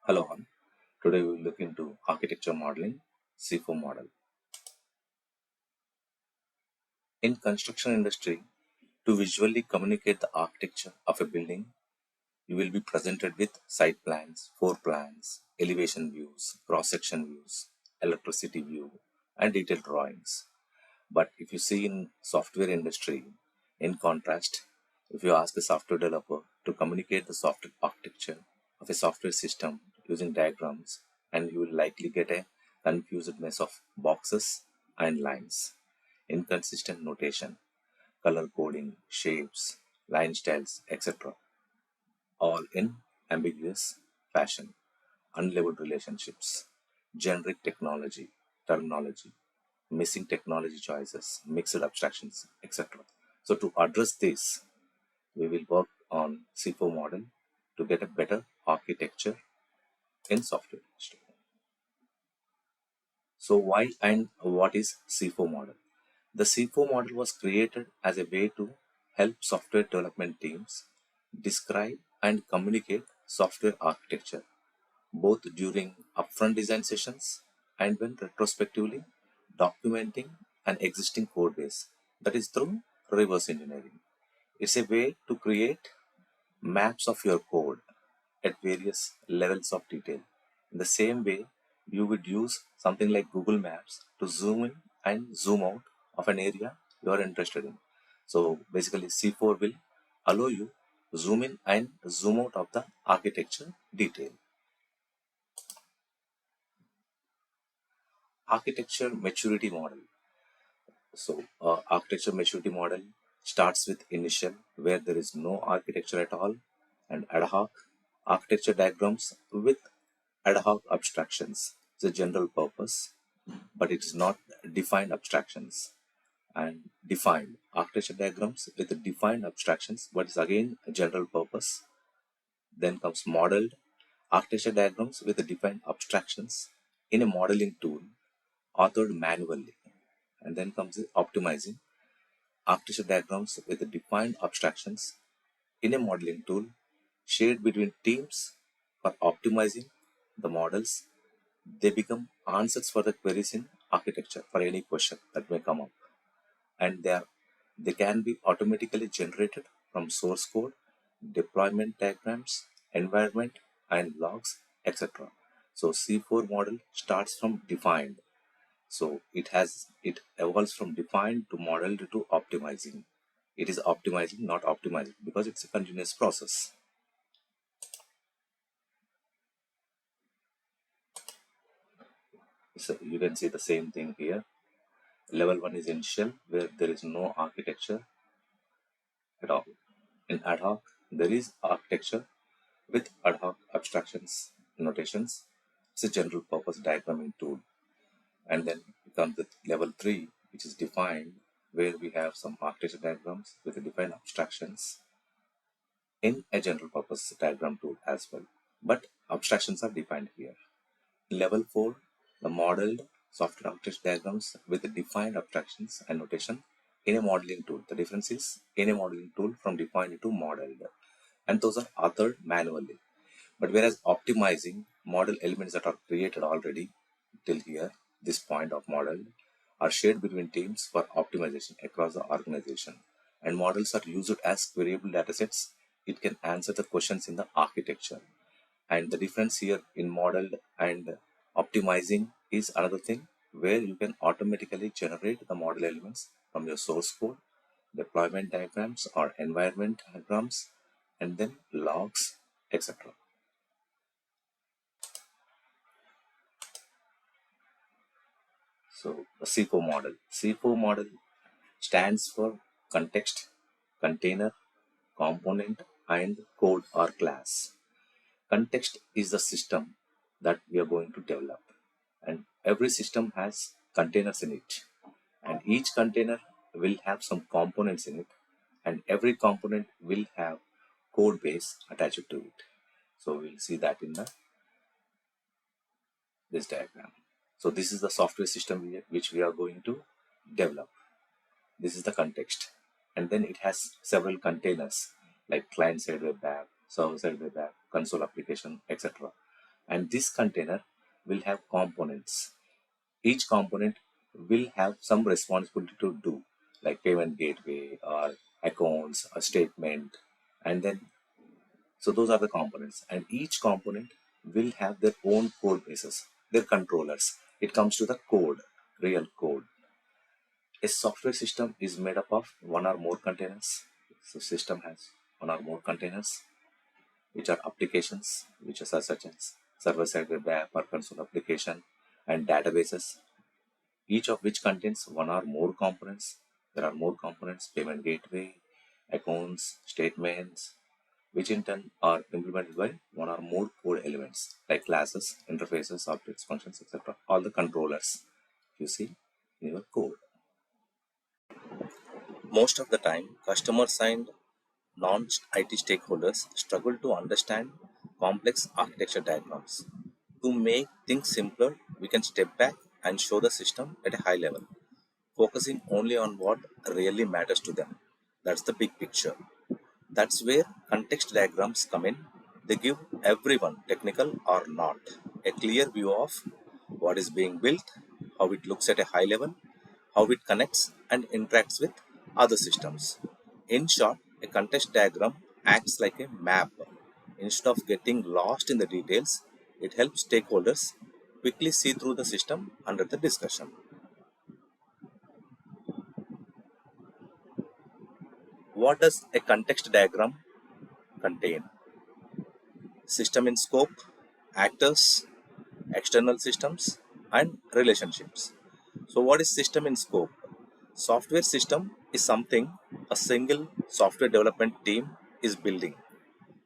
Hello all. Today we will look into architecture modeling, C4 model. In construction industry, to visually communicate the architecture of a building, you will be presented with site plans, floor plans, elevation views, cross-section views, electricity view, and detailed drawings. But if you see in software industry, in contrast, if you ask a software developer to communicate the software architecture of a software system using diagrams, and you will likely get a confused mess of boxes and lines, inconsistent notation, color coding, shapes, line styles, etc., all in ambiguous fashion, unlabeled relationships, generic technology, terminology, missing technology choices, mixed abstractions, etc. So to address this, we will work on C4 model to get a better architecture in software industry. So why and what is C4 model? The C4 model was created as a way to help software development teams describe and communicate software architecture both during upfront design sessions and when retrospectively documenting an existing code base, that is through reverse engineering. It's a way to create maps of your code at various levels of detail. In the same way, you would use something like Google Maps to zoom in and zoom out of an area you are interested in. So basically, C4 will allow you to zoom in and zoom out of the architecture detail. Architecture maturity model. So, architecture maturity model starts with initial, where there is no architecture at all, and ad hoc architecture diagrams with ad hoc abstractions. It's a general purpose, but it is not defined abstractions. And defined architecture diagrams with defined abstractions, but is again a general purpose. Then comes modeled architecture diagrams with defined abstractions in a modeling tool authored manually. And then comes the optimizing architecture diagrams with defined abstractions in a modeling tool shared between teams for optimizing the models. They become answers for the queries in architecture for any question that may come up, and they can be automatically generated from source code, deployment diagrams, environment, and logs, etc. So C4 model starts from defined. So it evolves from defined to modeled to optimizing. It is optimizing, not optimizing, because it's a continuous process. So you can see the same thing here. Level 1 is initial, where there is no architecture at all. In ad hoc, there is architecture with ad hoc abstractions, notations. It's a general purpose diagramming tool. And then comes with level 3, which is defined, where we have some architecture diagrams with defined abstractions in a general purpose diagram tool as well. But abstractions are defined here. Level 4, the modeled software architecture diagrams with defined abstractions and notation in a modeling tool. The difference is in a modeling tool from defined to modeled. And those are authored manually. But whereas optimizing model elements that are created already till here, this point of model, are shared between teams for optimization across the organization. And models are used as queryable datasets. It can answer the questions in the architecture. And the difference here in modeled and optimizing is another thing where you can automatically generate the model elements from your source code, deployment diagrams or environment diagrams, and then logs, etc. So the C4 model. C4 model stands for context, container, component, and code or class. Context is the system that we are going to develop, and every system has containers in it, and each container will have some components in it, and every component will have code base attached to it. So we'll see that in this diagram. So this is the software system which we are going to develop. This is the context, and then it has several containers like client side web app, server side web app, console application, etc. And this container will have components. Each component will have some responsibility to do, like payment gateway or accounts or statement. And then, so those are the components. And each component will have their own code bases, their controllers. It comes to the code, real code. A software system is made up of one or more containers. So system has one or more containers, which are applications, which are such as server-side web app or console application, and databases, each of which contains one or more components. There are more components, payment gateway, accounts, statements, which in turn are implemented by one or more code elements like classes, interfaces, objects, functions, etc. All the controllers you see in your code. Most of the time, customers and non-IT stakeholders struggle to understand complex architecture diagrams. To make things simpler, we can step back and show the system at a high level, focusing only on what really matters to them. That's the big picture. That's where context diagrams come in. They give everyone, technical or not, a clear view of what is being built, how it looks at a high level, how it connects and interacts with other systems. In short, a context diagram acts like a map. Instead of getting lost in the details, it helps stakeholders quickly see through the system under the discussion. What does a context diagram contain? System in scope, actors, external systems, and relationships. So, what is system in scope? Software system is something a single software development team is building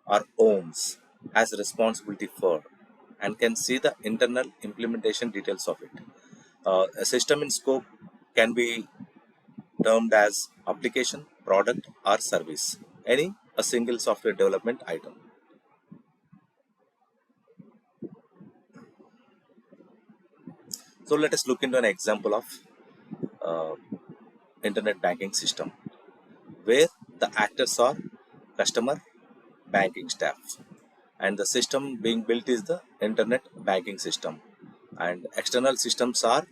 or owns, has responsibility for, and can see the internal implementation details of it. A system in scope can be termed as application, product, or service. Any a single software development item. So let us look into an example of uh, internet banking system where the actors are customer, banking staff, and the system being built is the internet banking system, and external systems are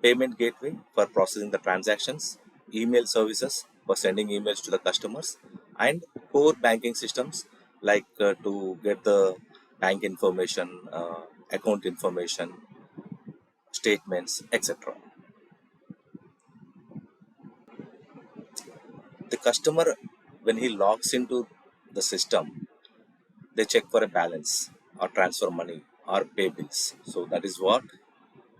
payment gateway for processing the transactions, email services for sending emails to the customers, and core banking systems like to get the bank information, account information, statements, etc. The customer, when he logs into the system, they check for a balance or transfer money or pay bills. So that is what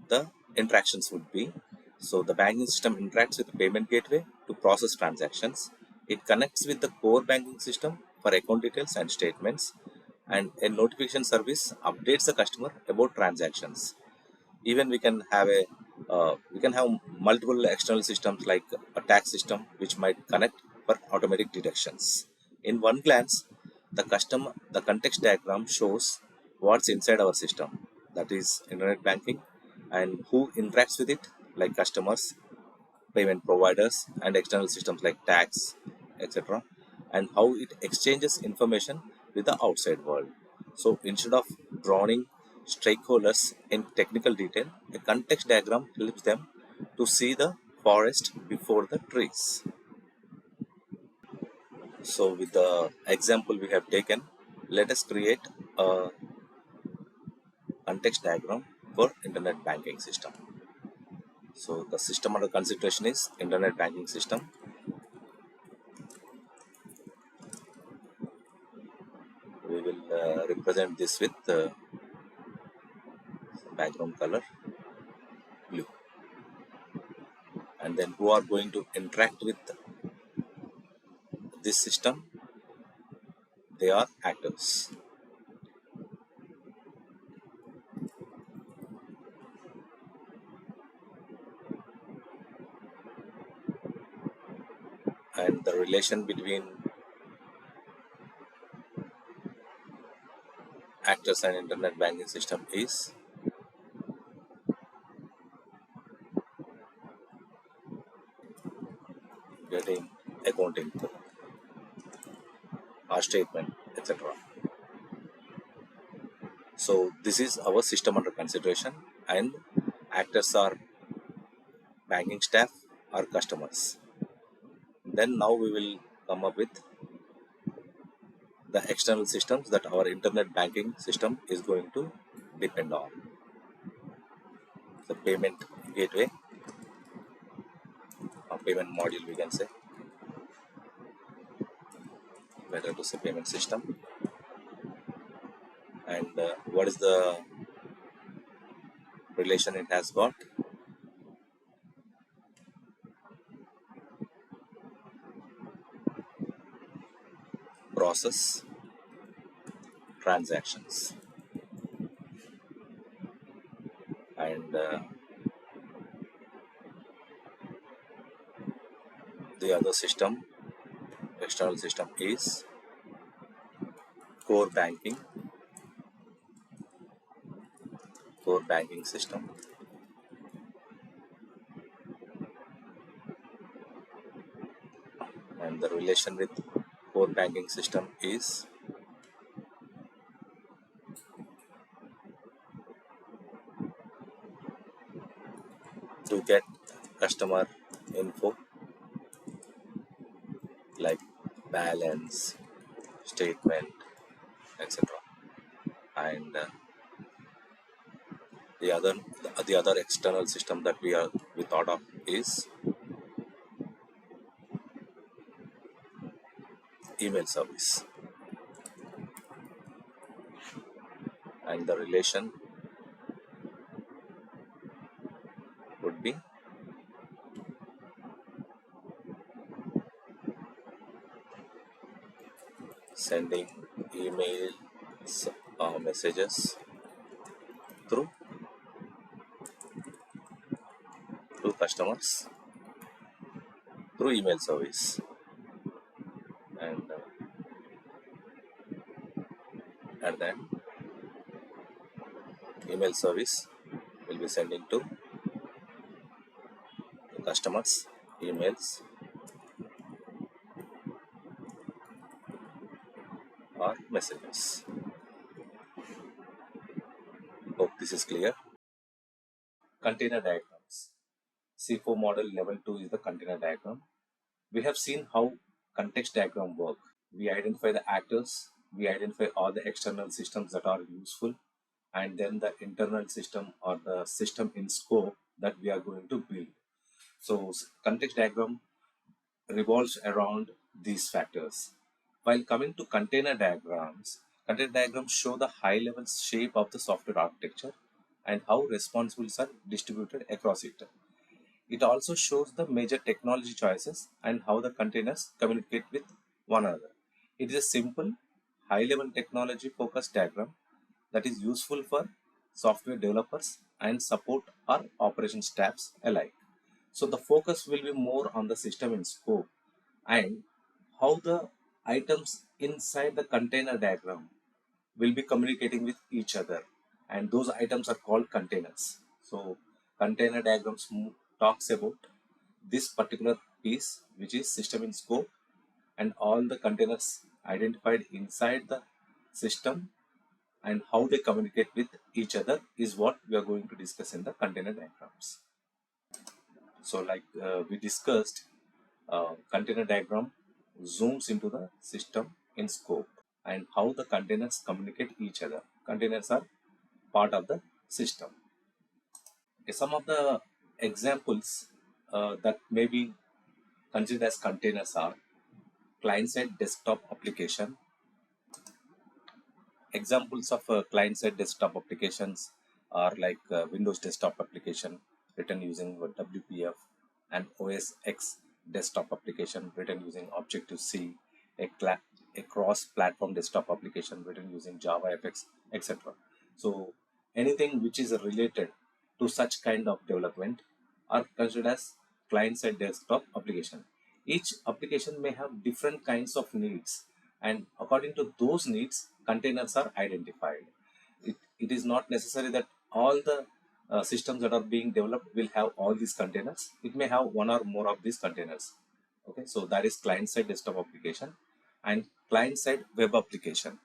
the interactions would be. So the banking system interacts with the payment gateway to process transactions. It connects with the core banking system for account details and statements, and a notification service updates the customer about transactions. Even we can have multiple external systems like a tax system which might connect for automatic deductions. In one glance, the context diagram shows what's inside our system, that is internet banking, and who interacts with it, like customers, payment providers, and external systems like tax, etc., and how it exchanges information with the outside world. So instead of drawing stakeholders in technical detail, a context diagram helps them to see the forest before the trees. So with the example we have taken, let us create a context diagram for internet banking system. So the system under consideration is internet banking system. We will represent this with background color blue, and then who are going to interact with this system, they are actors. And the relation between actors and internet banking system is getting account info or statement, etc. So this is our system under consideration, and actors are banking staff or customers. Then now we will come up with the external systems that our internet banking system is going to depend on. The payment gateway or payment module, we can say, better to say payment system. And what is the relation it has got? Process, transactions, and the other system, external system, is core banking system. And the relation with core banking system is to get customer info like balance, statement, etc. And the other external system that we thought of is email service, and the relation would be sending email messages through to customers through email service, and then email service will be sending to the customers emails or messages. Hope this is clear. Container diagrams. C4 model level 2 is the container diagram. We have seen how context diagram work. We identify the actors, we identify all the external systems that are useful, and then the internal system or the system in scope that we are going to build. So context diagram revolves around these factors. While coming to container diagrams show the high level shape of the software architecture and how responsibilities are distributed across it. It also shows the major technology choices and how the containers communicate with one another. It is a simple, high-level technology-focused diagram that is useful for software developers and support or operation staffs alike. So the focus will be more on the system in scope and how the items inside the container diagram will be communicating with each other, and those items are called containers. So container diagrams talks about this particular piece, which is system in scope, and all the containers identified inside the system and how they communicate with each other is what we are going to discuss in the container diagrams. So like we discussed, container diagram zooms into the system in scope and how the containers communicate each other. Containers are part of the system. Okay, some of the examples that may be considered as containers are client-side desktop application. Examples of client-side desktop applications are like Windows desktop application written using WPF, and OS X desktop application written using Objective-C, a cross-platform desktop application written using JavaFX, etc. So anything which is related to such kind of development are considered as client-side desktop application. Each application may have different kinds of needs, and according to those needs, containers are identified. It is not necessary that all the systems that are being developed will have all these containers. It may have one or more of these containers. Okay, so that is client-side desktop application and client-side web application.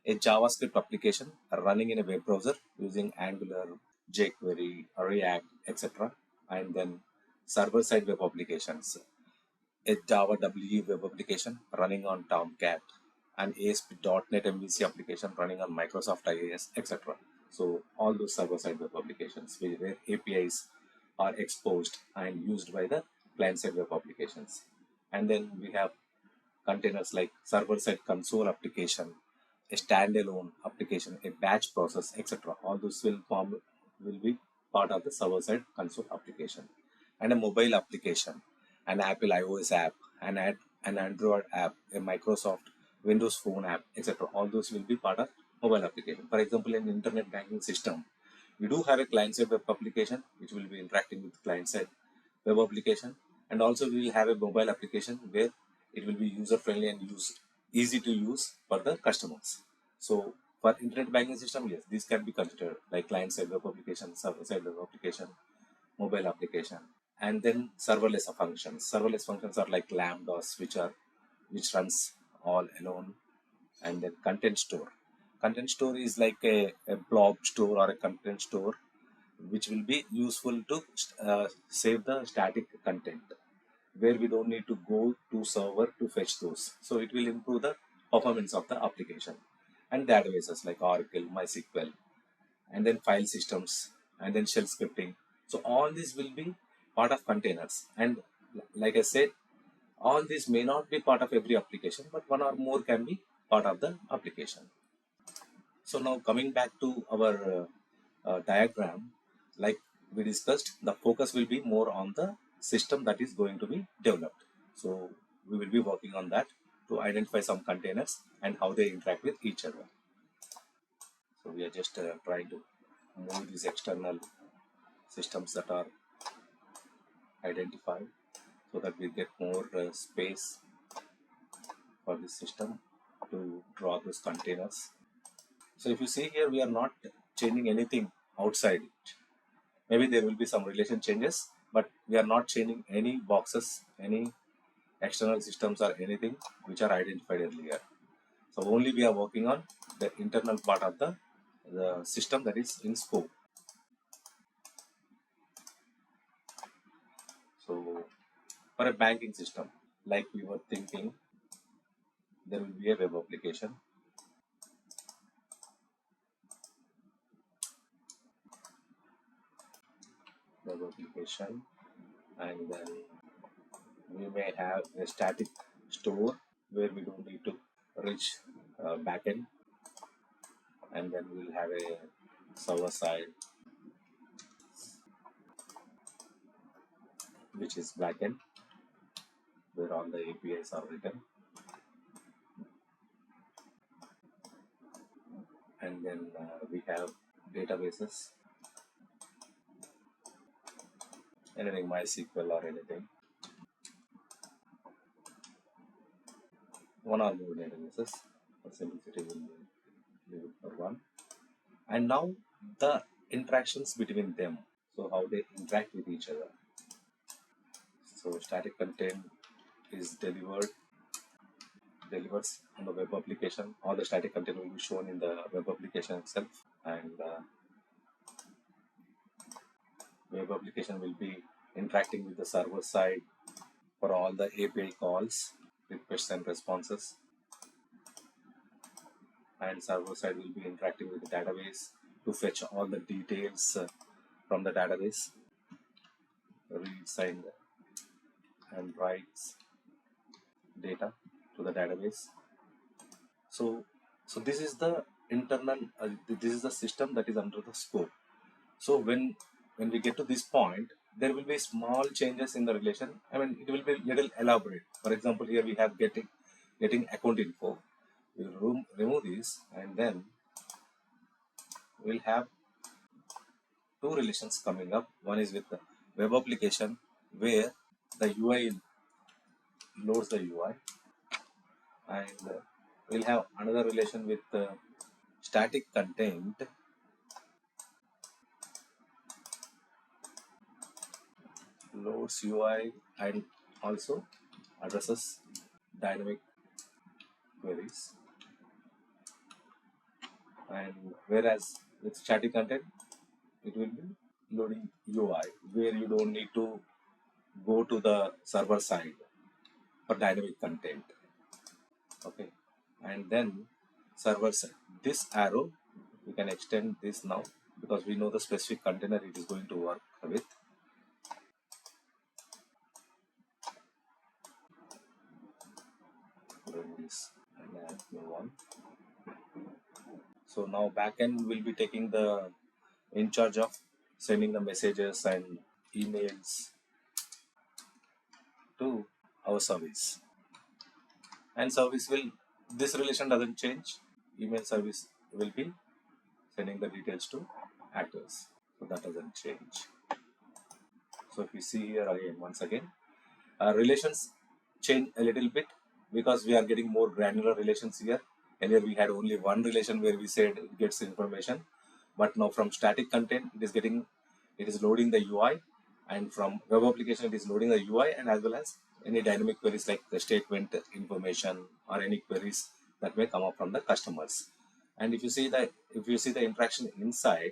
a JavaScript application running in a web browser using Angular, jQuery, React, etc. And then server-side web applications, a Java WE web application running on Tomcat, an ASP.NET MVC application running on Microsoft IIS, etc. So all those server-side web applications where APIs are exposed and used by the client-side web applications. And then we have containers like server-side console application, a standalone application, a batch process, etc. All those will be part of the server-side console application. And a mobile application, an Apple iOS app, an Android app, a Microsoft Windows Phone app, etc. All those will be part of mobile application. For example, in internet banking system, we do have a client-side web application which will be interacting with client-side web application, and also we will have a mobile application where it will be user-friendly and easy to use for the customers. So for internet banking system, yes, these can be considered like client-side web application, server-side web application, mobile application, and then serverless functions. Serverless functions are like Lambdas, which runs all alone, and then content store. Content store is like a blob store or a content store which will be useful to save the static content where we don't need to go to server to fetch those. So it will improve the performance of the application. And databases like Oracle, MySQL, and then file systems, and then shell scripting. So all these will be part of containers. And like I said, all these may not be part of every application, but one or more can be part of the application. So now coming back to our diagram, like we discussed, the focus will be more on the system that is going to be developed. So we will be working on that to identify some containers and how they interact with each other. So we are just trying to move these external systems that are identified so that we get more space for this system to draw those containers. So if you see here, we are not changing anything outside it. Maybe there will be some relation changes, but we are not changing any boxes, any external systems or anything which are identified earlier. So only we are working on the internal part of the system that is in scope. So for a banking system, like we were thinking, there will be a web application. Web application, and then we may have a static store where we don't need to reach backend, and then we'll have a server side which is backend where all the APIs are written, and then we have databases, anything MySQL or anything, one or more databases. For simplicity, we'll leave it for one. And now the interactions between them, so how they interact with each other. So static content is delivers on the web application. All the static content will be shown in the web application itself, and web application will be interacting with the server side for all the API calls, requests and responses, and server side will be interacting with the database to fetch all the details from the database, reads and writes data to the database. So this is the internal, this is the system that is under the scope. So when we get to this point, there will be small changes in the relation. I mean, it will be little elaborate. For example, here we have getting account info. We'll remove this, and then we'll have two relations coming up. One is with the web application where the UI loads the UI, and we'll have another relation with static content loads UI and also addresses dynamic queries. And whereas with static content, it will be loading UI, where you don't need to go to the server side for dynamic content. Okay, and then server side, this arrow we can extend this now because we know the specific container it is going to work with. This and then move on. So now backend will be taking the in charge of sending the messages and emails to our service, and service will, this relation doesn't change. Email service will be sending the details to actors, so that doesn't change. So if you see here again, once again, relations change a little bit because we are getting more granular relations here. Earlier we had only one relation where we said it gets information, but now from static content it is loading the UI, and from web application it is loading the UI, and as well as any dynamic queries like the statement information or any queries that may come up from the customers. And if you see the interaction inside,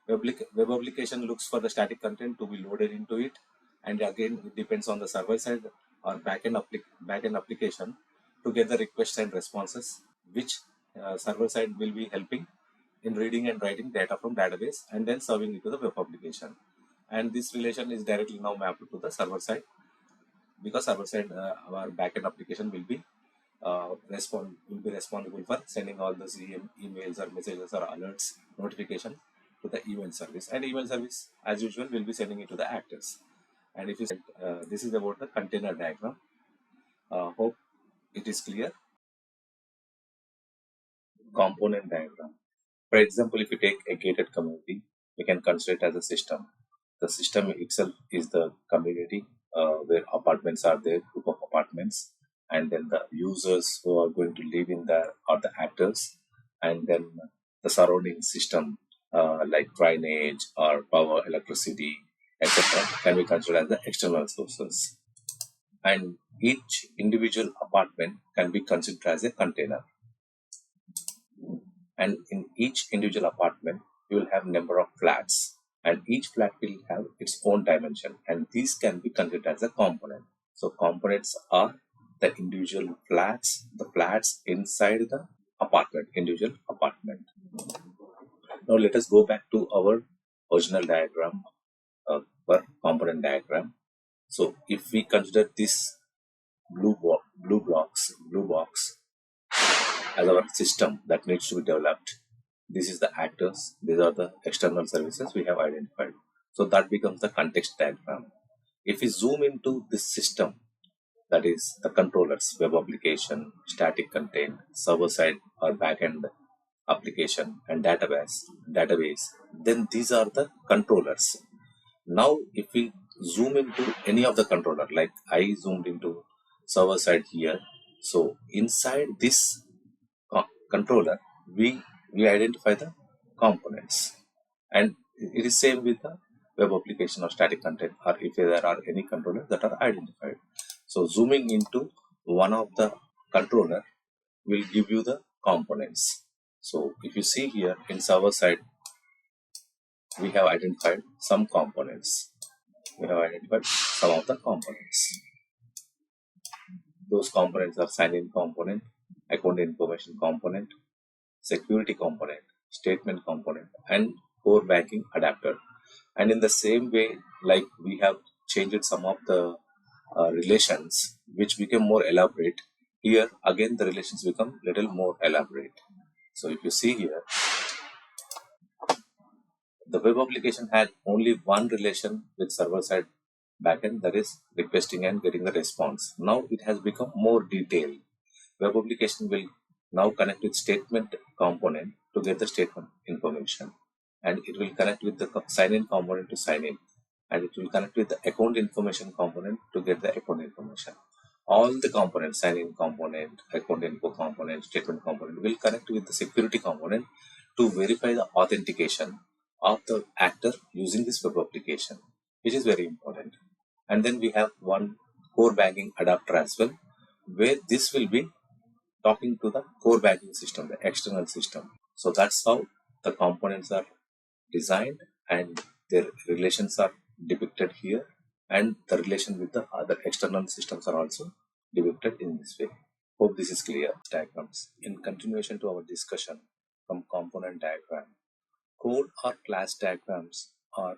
web application looks for the static content to be loaded into it, and again it depends on the server side or backend application to get the requests and responses, which server side will be helping in reading and writing data from database and then serving it to the web application. And this relation is directly now mapped to the server side, because server side our backend application will be responsible for sending all those emails or messages or alerts, notification to the email service, and email service as usual will be sending it to the actors. And if you said this is about the container diagram, hope it is clear. Component diagram. For example, if you take a gated community, we can consider it as a system. The system itself is the community where apartments are there, group of apartments, and then the users who are going to live in there are the actors, and then the surrounding system like drainage or power, electricity, etc., can be considered as the external sources. And each individual apartment can be considered as a container. And in each individual apartment, you will have number of flats, and each flat will have its own dimension, and these can be considered as a component. So components are the individual flats, the flats inside the apartment, individual apartment. Now let us go back to our original diagram for component diagram. So if we consider this blue box as our system that needs to be developed, this is the actors, these are the external services we have identified. So that becomes the context diagram. If we zoom into this system, that is the controllers, web application, static content, server side or backend application, and database, then these are the controllers. Now if we zoom into any of the controller, like I zoomed into server side here, so inside this controller we identify the components, and it is same with the web application or static content, or if there are any controllers that are identified. So zooming into one of the controller will give you the components. So if you see here in server side, we have identified some components. We have identified some of the components. Those components are sign-in component, account information component, security component, statement component, and core banking adapter. And in the same way, like we have changed some of the relations which became more elaborate, here again the relations become little more elaborate. So if you see here, the web application had only one relation with server side backend, that is requesting and getting the response. Now it has become more detailed. Web application will now connect with statement component to get the statement information, and it will connect with the sign-in component to sign in, and it will connect with the account information component to get the account information. All the components, sign-in component, account info component, statement component, will connect with the security component to verify the authentication of the actor using this web application, which is very important. And then we have one core banking adapter as well, where this will be talking to the core banking system, the external system. So that's how the components are designed and their relations are depicted here, and the relation with the other external systems are also depicted in this way. Hope this is clear. Diagrams. In continuation to our discussion from component diagram, code or class diagrams are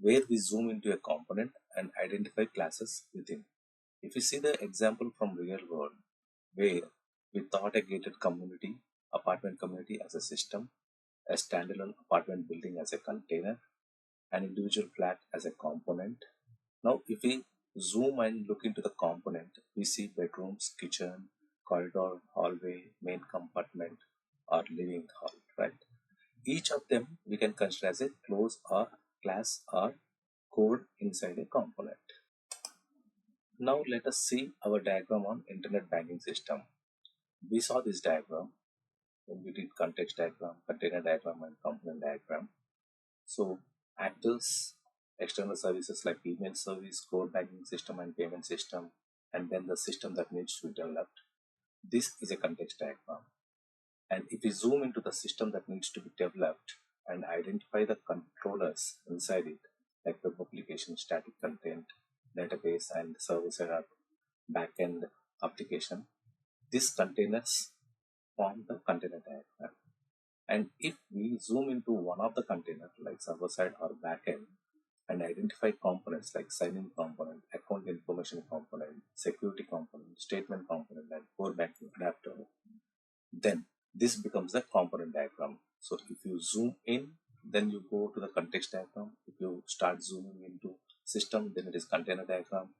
where we zoom into a component and identify classes within. If you see the example from real world, where we thought a gated community, apartment community as a system, a standalone apartment building as a container, an individual flat as a component. Now, if we zoom and look into the component, we see bedrooms, kitchen, corridor, hallway, main compartment, or living hall, right? Each of them we can consider as a class or code inside a component. Now let us see our diagram on internet banking system. We saw this diagram when we did context diagram, container diagram, and component diagram. So actors, external services like email service, core banking system, and payment system, and then the system that needs to be developed. This is a context diagram. And if we zoom into the system that needs to be developed and identify the controllers inside it, like web application, static content, database, and server-side backend application, these containers form the container diagram. And if we zoom into one of the containers, like server-side or backend, and identify components like sign-in component, account information component, security component, statement component, and core banking adapter, then this becomes the component diagram. So if you zoom in, then you go to the context diagram. If you start zooming into system, then it is container diagram.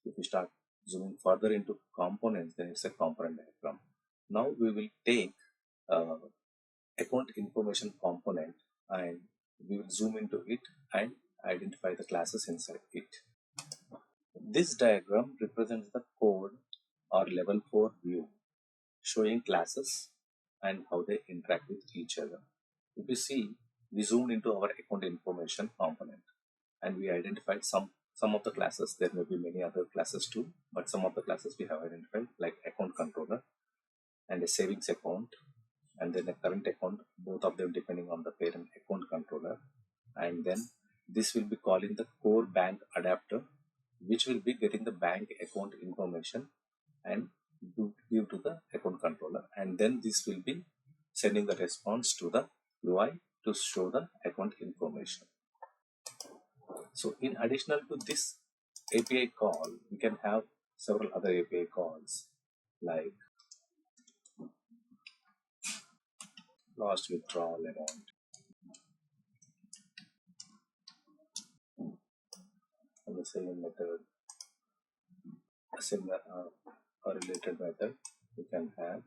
If you start zooming further into components, then it's a component diagram. Now we will take account information component and we will zoom into it and identify the classes inside it. This diagram represents the code or level 4 view, showing classes and how they interact with each other. If you see, we zoomed into our account information component and we identified some of the classes. There may be many other classes too, but some of the classes we have identified, like account controller and a savings account, and then a current account, both of them depending on the parent account controller. And then this will be calling the core bank adapter, which will be getting the bank account information and give to the account controller. And then this will be sending the response to the UI to show the account information. So in additional to this API call, we can have several other API calls like last withdrawal amount, and the same method, a similar or related method we can have.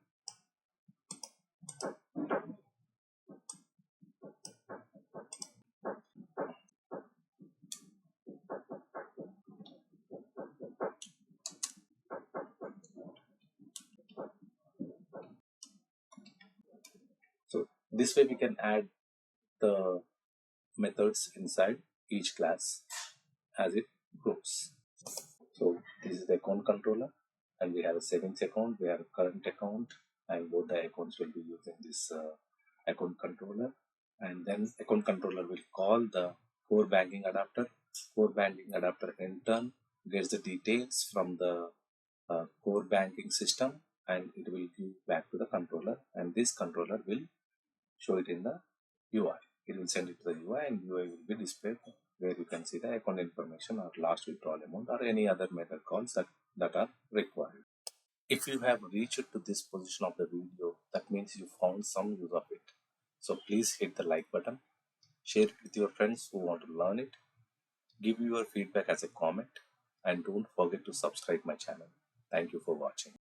So this way we can add the methods inside each class as it grows. So this is the account controller, and we have a savings account, we have a current account, and both the accounts will be using this account controller. And then account controller will call the core banking adapter. Core banking adapter in turn gets the details from the core banking system, and it will give back to the controller, and this controller will show it in the UI. It will send it to the UI, and UI will be displayed where you can see the account information or last withdrawal amount or any other method calls that are required. If you have reached to this position of the video, that means you found some use of it. So please hit the like button, share it with your friends who want to learn it, give your feedback as a comment, and don't forget to subscribe my channel. Thank you for watching.